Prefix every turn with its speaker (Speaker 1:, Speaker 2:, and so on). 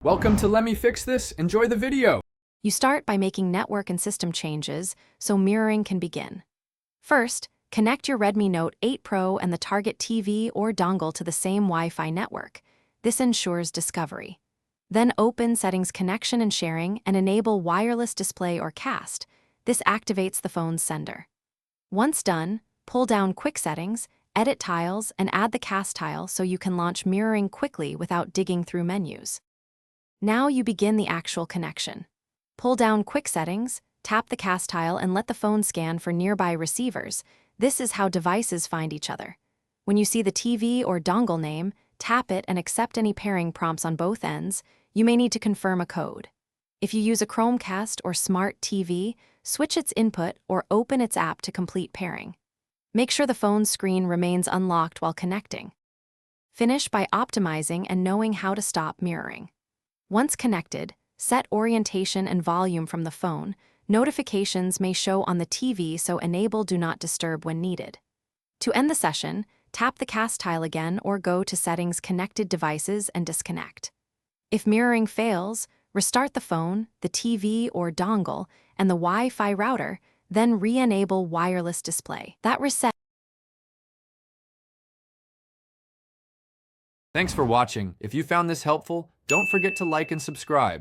Speaker 1: Welcome to Let Me Fix This. Enjoy the video.
Speaker 2: You start by making network and system changes so mirroring can begin. First, connect your Redmi Note 8 Pro and the target TV or dongle to the same Wi-Fi network. This ensures discovery. Then open Settings Connection and Sharing and enable Wireless Display or Cast. This activates the phone's sender. Once done, pull down Quick Settings, edit tiles, and add the cast tile so you can launch mirroring quickly without digging through menus. Now you begin the actual connection. Pull down Quick Settings, tap the cast tile, and let the phone scan for nearby receivers. This is how devices find each other. When you see the TV or dongle name, tap it and accept any pairing prompts on both ends. You may need to confirm a code. If you use a Chromecast or Smart TV, switch its input or open its app to complete pairing. Make sure the phone's screen remains unlocked while connecting. Finish by optimizing and knowing how to stop mirroring. Once connected, set orientation and volume from the phone. Notifications may show on the TV, so enable Do Not Disturb when needed. To end the session, tap the cast tile again or go to Settings Connected Devices and disconnect. If mirroring fails, restart the phone, the TV or dongle, and the Wi-Fi router, then re-enable wireless display. That reset.
Speaker 1: Thanks for watching. If you found this helpful, don't forget to like and subscribe.